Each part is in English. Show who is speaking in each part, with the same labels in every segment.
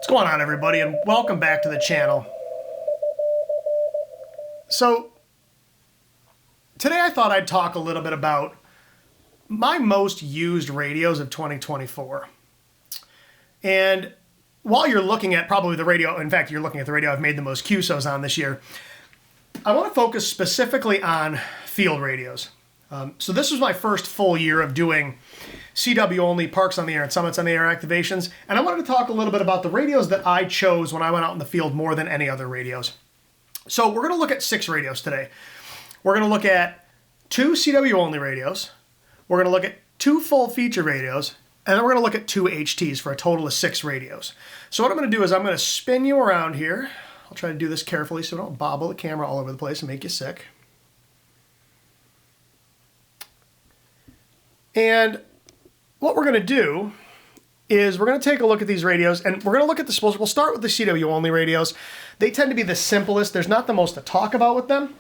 Speaker 1: What's going on, everybody, and welcome back to the channel. So today I thought I'd talk a little bit about my most used radios of 2024. And while you're looking at probably the radio, in fact, you're looking at the radio I've made the most QSOs on this year, I want to focus specifically on field radios. So this was my first full year of doing CW only Parks on the Air and Summits on the Air activations, and I wanted to talk a little bit about the radios that I chose when I went out in the field more than any other radios. So we're going to look at 6 radios today. We're going to look at 2 CW only radios, we're going to look at 2 full feature radios, and then we're going to look at 2 HTs for a total of 6 radios. So what I'm going to do is I'm going to spin you around here. I'll try to do this carefully so I don't bobble the camera all over the place and make you sick. And what we're going to do is we're going to take a look at these radios, and we're going to look at we'll start with the CW only radios. They tend to be the simplest. There's not the most to talk about with them.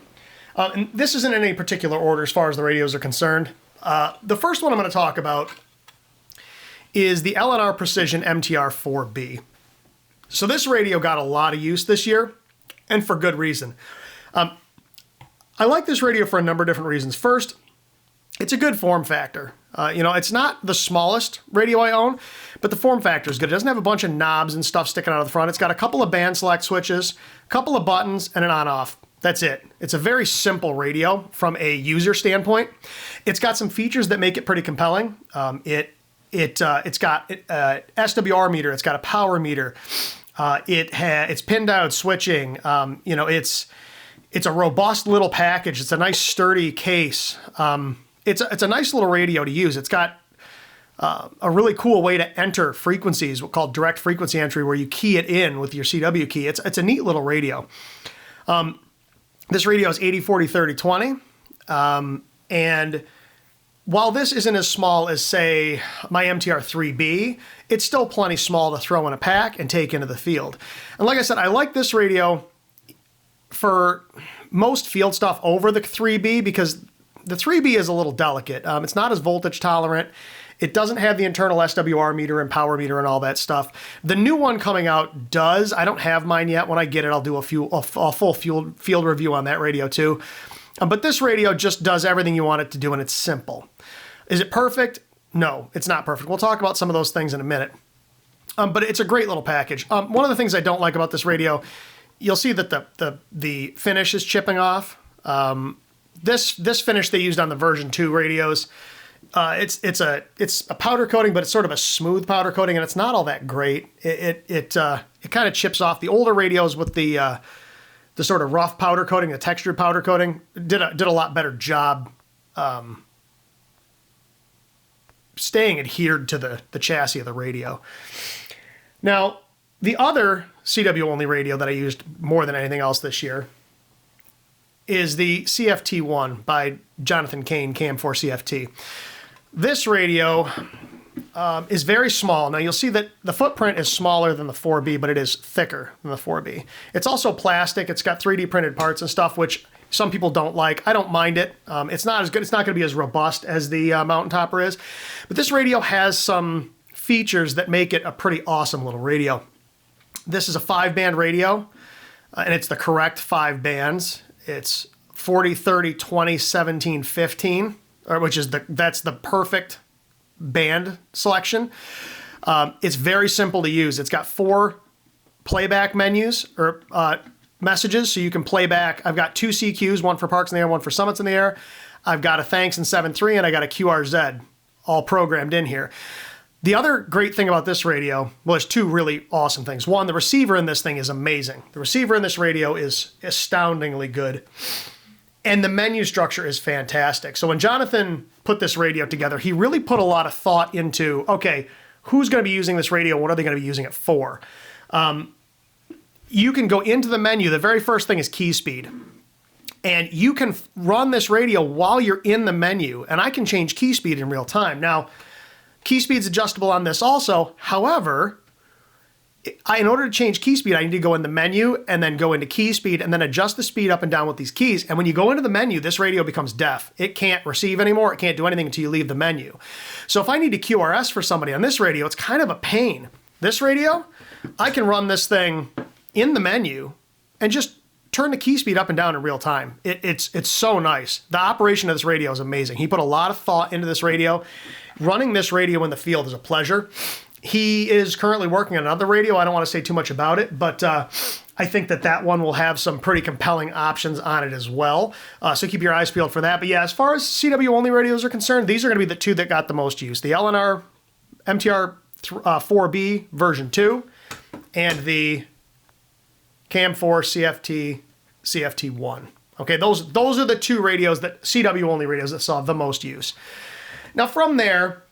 Speaker 1: And this isn't in any particular order as far as the radios are concerned. The first one I'm going to talk about is the LNR Precision MTR-4B. So this radio got a lot of use this year, and for good reason. I like this radio for a number of different reasons. First, it's a good form factor. It's not the smallest radio I own, but the form factor is good. It doesn't have a bunch of knobs and stuff sticking out of the front. It's got a couple of band select switches, a couple of buttons, and an on-off. That's it. It's a very simple radio from a user standpoint. It's got some features that make it pretty compelling. It's got a SWR meter. It's got a power meter. It's pin diode switching. It's a robust little package. It's a nice sturdy case. It's a nice little radio to use. It's got a really cool way to enter frequencies, called direct frequency entry, where you key it in with your CW key. It's a neat little radio. This radio is 80/40/30/20, and while this isn't as small as, say, my MTR-3B, it's still plenty small to throw in a pack and take into the field. And like I said, I like this radio for most field stuff over the 3B because the 3B is a little delicate. It's not as voltage tolerant. It doesn't have the internal SWR meter and power meter and all that stuff. The new one coming out does. I don't have mine yet. When I get it, I'll do a full field review on that radio too. But this radio just does everything you want it to do, and it's simple. Is it perfect? No, it's not perfect. We'll talk about some of those things in a minute. But it's a great little package. One of the things I don't like about this radio, you'll see that the finish is chipping off. This finish they used on the version 2 radios. It's a powder coating, but it's sort of a smooth powder coating, and it's not all that great. It kind of chips off. The older radios with the sort of rough powder coating, the textured powder coating, did a lot better job staying adhered to the chassis of the radio. Now, the other CW only radio that I used more than anything else this year is the CFT1 by Jonathan Kane, Cam4 CFT. This radio is very small. Now you'll see that the footprint is smaller than the 4B, but it is thicker than the 4B. It's also plastic. It's got 3D printed parts and stuff, which some people don't like. I don't mind it. It's not as good. It's not going to be as robust as the Mountain Topper is, but this radio has some features that make it a pretty awesome little radio. This is a 5-band radio, and it's the correct 5 bands. It's 40, 30, 20, 17, 15, which is that's the perfect band selection. It's very simple to use. It's got 4 playback menus or messages, so you can play back. I've got 2 CQs, one for Parks in the Air, one for Summits in the Air. I've got a thanks in 7.3, and I got a QRZ all programmed in here. The other great thing about this radio, well, there's 2 really awesome things. One, the receiver in this thing is amazing. The receiver in this radio is astoundingly good. And the menu structure is fantastic. So when Jonathan put this radio together, he really put a lot of thought into, okay, who's going to be using this radio? What are they going to be using it for? You can go into the menu. The very first thing is key speed. And you can run this radio while you're in the menu. And I can change key speed in real time. Now, key speed's adjustable on this also. However, in order to change key speed, I need to go in the menu and then go into key speed and then adjust the speed up and down with these keys. And when you go into the menu, this radio becomes deaf. It can't receive anymore. It can't do anything until you leave the menu. So if I need to QRS for somebody on this radio, it's kind of a pain. This radio, I can run this thing in the menu and just turn the key speed up and down in real time. It's so nice. The operation of this radio is amazing. He put a lot of thought into this radio. Running this radio in the field is a pleasure. He is currently working on another radio. I don't want to say too much about it, but I think that one will have some pretty compelling options on it as well. So keep your eyes peeled for that. But yeah, as far as CW-only radios are concerned, these are going to be the two that got the most use. The LNR MTR 4B version 2 and the Cam 4 CFT 1. Okay, those are the two radios that CW-only radios that saw the most use. Now from there,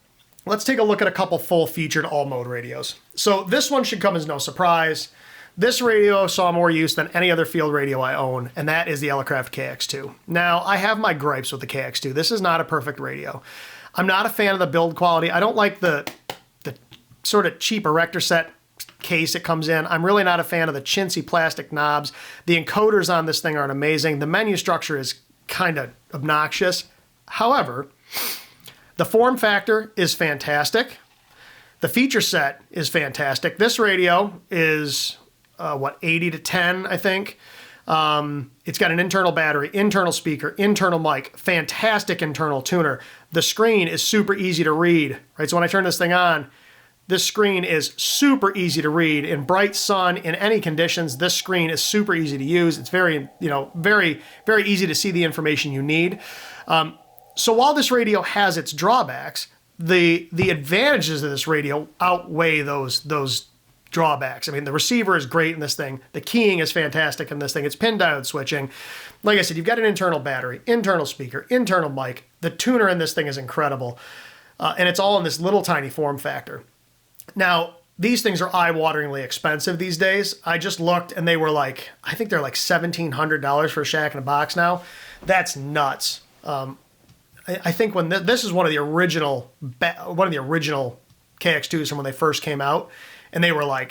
Speaker 1: let's take a look at a couple full-featured all-mode radios. So this one should come as no surprise. This radio saw more use than any other field radio I own, and that is the Elecraft KX2. Now, I have my gripes with the KX2. This is not a perfect radio. I'm not a fan of the build quality. I don't like the sort of cheap erector set case it comes in. I'm really not a fan of the chintzy plastic knobs. The encoders on this thing aren't amazing. The menu structure is kind of obnoxious. However, the form factor is fantastic. The feature set is fantastic. This radio is, 80-10, I think. It's got an internal battery, internal speaker, internal mic, fantastic internal tuner. The screen is super easy to read, right? So when I turn this thing on, this screen is super easy to read. In bright sun, in any conditions, this screen is super easy to use. It's very, very, very easy to see the information you need. So while this radio has its drawbacks, the advantages of this radio outweigh those drawbacks. I mean, the receiver is great in this thing. The keying is fantastic in this thing. It's pin diode switching. Like I said, you've got an internal battery, internal speaker, internal mic. The tuner in this thing is incredible. And it's all in this little tiny form factor. Now, these things are eye-wateringly expensive these days. I just looked and they were I think they're like $1,700 for a shack in a box now. That's nuts. I think when this is one of the original KX2s from when they first came out, and they were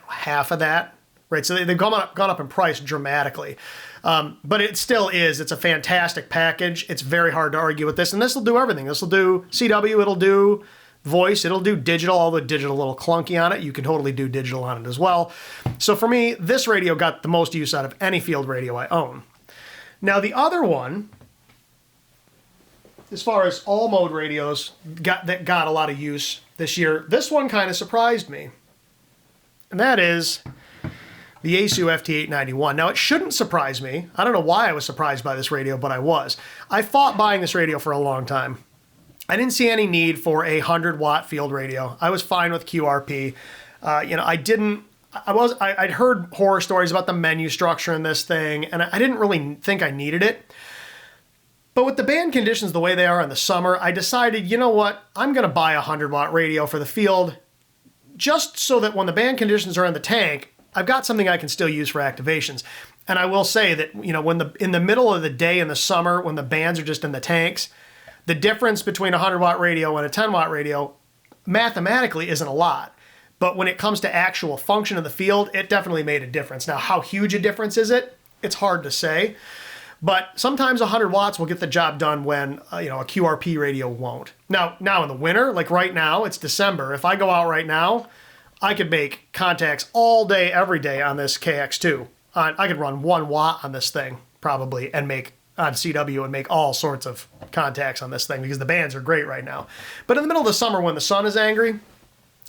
Speaker 1: half of that, right? So they've gone up in price dramatically. But it still is. It's a fantastic package. It's very hard to argue with this, and this will do everything. This will do CW. It'll do voice. It'll do digital, although digital a little clunky on it. You can totally do digital on it as well. So for me, this radio got the most use out of any field radio I own. Now the other one, as far as all mode radios got a lot of use this year, this one kind of surprised me. And that is the Yaesu FT891. Now it shouldn't surprise me. I don't know why I was surprised by this radio, but I was. I fought buying this radio for a long time. I didn't see any need for a 100-watt field radio. I was fine with QRP. I'd heard horror stories about the menu structure in this thing, and I didn't really think I needed it. But with the band conditions the way they are in the summer, I decided, you know what, I'm going to buy a 100-watt radio for the field just so that when the band conditions are in the tank, I've got something I can still use for activations. And I will say that, in the middle of the day in the summer, when the bands are just in the tanks, the difference between a 100-watt radio and a 10-watt radio mathematically isn't a lot. But when it comes to actual function of the field, it definitely made a difference. Now, how huge a difference is it? It's hard to say. But sometimes 100 watts will get the job done when a QRP radio won't. Now in the winter, like right now, it's December. If I go out right now, I could make contacts all day, every day on this KX2. I could run 1 watt on this thing probably and make on CW and make all sorts of contacts on this thing because the bands are great right now. But in the middle of the summer when the sun is angry,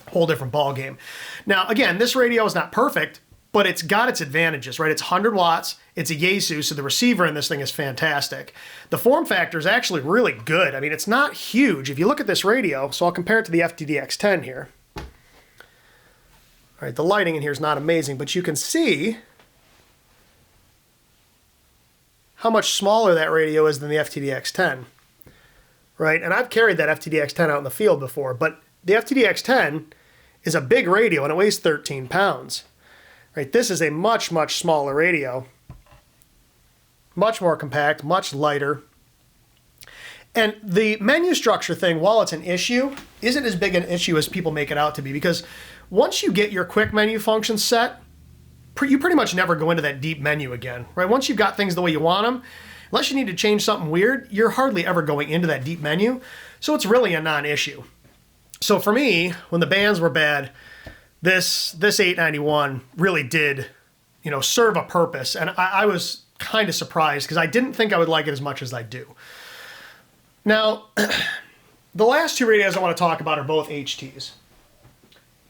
Speaker 1: whole different ball game. Now again, this radio is not perfect, but it's got its advantages, right? It's 100 watts, it's a Yaesu, so the receiver in this thing is fantastic. The form factor is actually really good. I mean, it's not huge. If you look at this radio, so I'll compare it to the FTDX10 here. All right, the lighting in here is not amazing, but you can see how much smaller that radio is than the FTDX10, right? And I've carried that FTDX10 out in the field before, but the FTDX10 is a big radio and it weighs 13 pounds. Right, this is a much, much smaller radio. Much more compact, much lighter. And the menu structure thing, while it's an issue, isn't as big an issue as people make it out to be, because once you get your quick menu functions set, you pretty much never go into that deep menu again, right? Once you've got things the way you want them, unless you need to change something weird, you're hardly ever going into that deep menu. So it's really a non-issue. So for me, when the bands were bad, this 891 really did, serve a purpose. And I was kind of surprised because I didn't think I would like it as much as I do. Now, the last two radios I want to talk about are both HTs.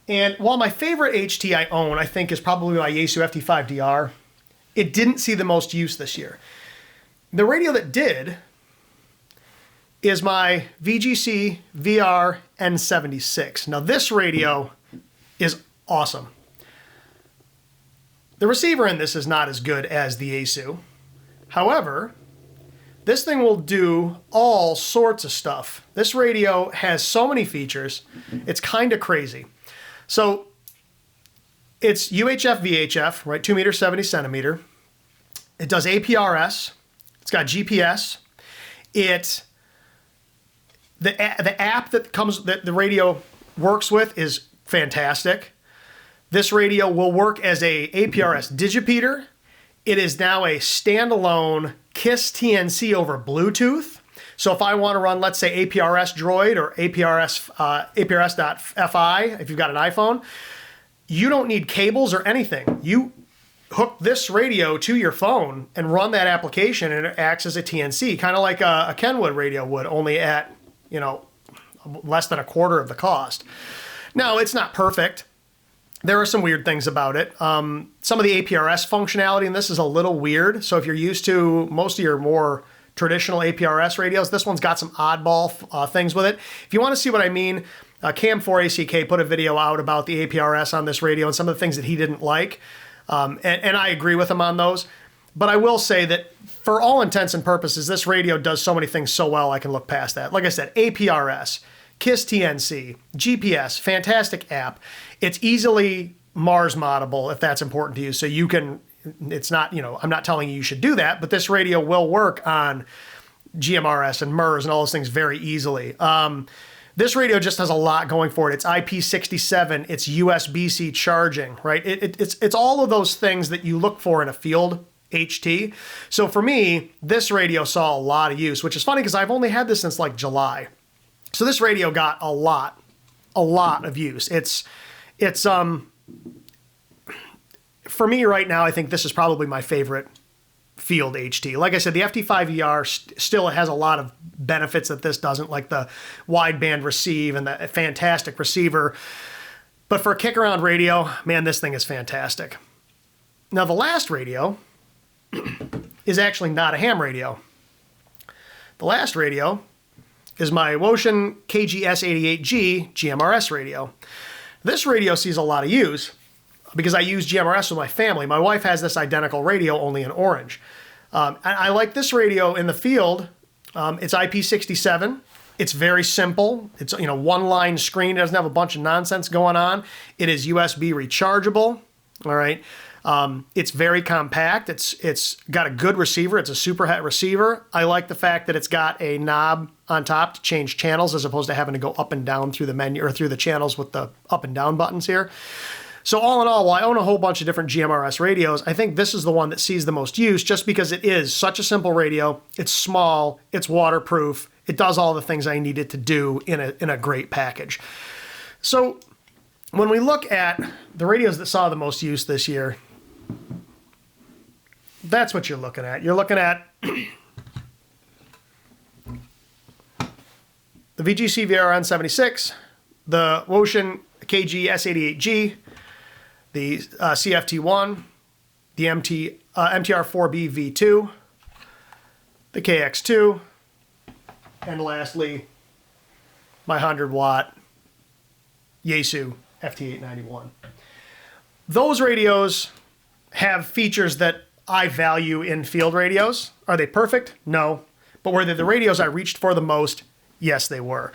Speaker 1: And while my favorite HT I own, I think, is probably my Yaesu FT5DR, it didn't see the most use this year. The radio that did is my VGC VR N76. Now, this radio is awesome. The receiver in this is not as good as the Yaesu. However, this thing will do all sorts of stuff. This radio has so many features, it's kind of crazy. So it's UHF VHF, right? 2 meter, 70 centimeter. It does APRS. It's got GPS. The app that the radio works with is fantastic. This radio will work as a APRS digipeater. It is now a standalone KISS TNC over Bluetooth. So if I want to run, let's say, APRS Droid or APRS.FI, if you've got an iPhone, you don't need cables or anything. You hook this radio to your phone and run that application, and it acts as a TNC, kind of like a Kenwood radio would, only at, less than a quarter of the cost. Now, it's not perfect. There are some weird things about it. Some of the APRS functionality in this is a little weird. So if you're used to most of your more traditional APRS radios, this one's got some oddball things with it. If you want to see what I mean, Cam4ACK put a video out about the APRS on this radio and some of the things that he didn't like. And I agree with him on those. But I will say that for all intents and purposes, this radio does so many things so well I can look past that. Like I said, APRS, KISS TNC, GPS, fantastic app. It's easily Mars moddable if that's important to you. So you can, it's not, I'm not telling you should do that, but this radio will work on GMRS and MERS and all those things very easily. This radio just has a lot going for it. It's IP67, it's USB-C charging, right? It's all of those things that you look for in a field HT. So for me, this radio saw a lot of use, which is funny because I've only had this since like July. So this radio got a lot of use. It's for me right now, I think this is probably my favorite field HT. Like I said, the FT5ER still has a lot of benefits that this doesn't, like the wideband receive and the fantastic receiver. But for a kick around radio, man, this thing is fantastic. Now the last radio is actually not a ham radio. The last radio is my Woshin KGS88G GMRS radio. This radio sees a lot of use because I use GMRS with my family. My wife has this identical radio, only in orange. I like this radio in the field. It's IP67. It's very simple. It's one line screen. It doesn't have a bunch of nonsense going on. It is USB rechargeable. All right. It's very compact. It's got a good receiver. It's a super het receiver. I like the fact that it's got a knob on top to change channels as opposed to having to go up and down through the menu or through the channels with the up and down buttons here. So all in all, while I own a whole bunch of different GMRS radios, I think this is the one that sees the most use just because it is such a simple radio. It's small, it's waterproof, it does all the things I need it to do in a great package. So when we look at the radios that saw the most use this year, that's what you're looking at. You're looking at the VGC VRN76, the Woshin KG-S88G, the CFT1, the MTR4B V2, the KX2, and lastly, my 100-watt Yaesu FT891. Those radios have features that I value in field radios. Are they perfect? No. But were they the radios I reached for the most? Yes, they were.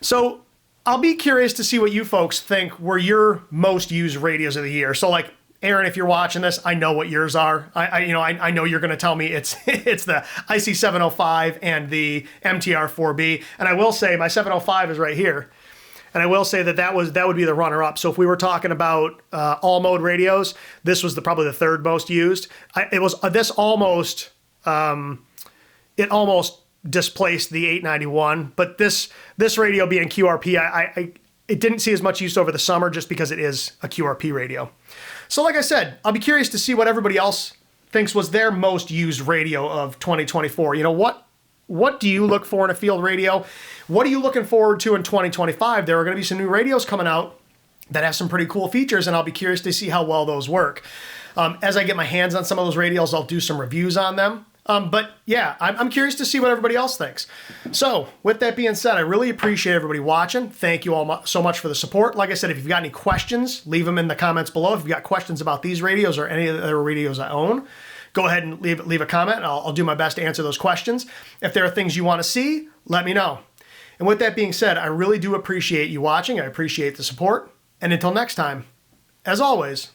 Speaker 1: So I'll be curious to see what you folks think were your most used radios of the year. So like, Aaron, if you're watching this, I know what yours are. I know you're going to tell me it's the IC705 and the MTR4B. And I will say my 705 is right here. And I will say that would be the runner-up. So if we were talking about all mode radios, this was probably the third most used. It almost displaced the 891. But this radio being QRP, it didn't see as much use over the summer just because it is a QRP radio. So like I said, I'll be curious to see what everybody else thinks was their most used radio of 2024. What do you look for in a field radio? What are you looking forward to in 2025? There are going to be some new radios coming out that have some pretty cool features, and I'll be curious to see how well those work. As I get my hands on some of those radios, I'll do some reviews on them. But yeah, I'm curious to see what everybody else thinks. So with that being said, I really appreciate everybody watching. Thank you all so much for the support. Like I said, if you've got any questions, leave them in the comments below. If you've got questions about these radios or any of the other radios I own, go ahead and leave a comment, and I'll do my best to answer those questions. If there are things you want to see, let me know. And with that being said, I really do appreciate you watching. I appreciate the support. And until next time, as always,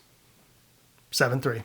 Speaker 1: 7-3.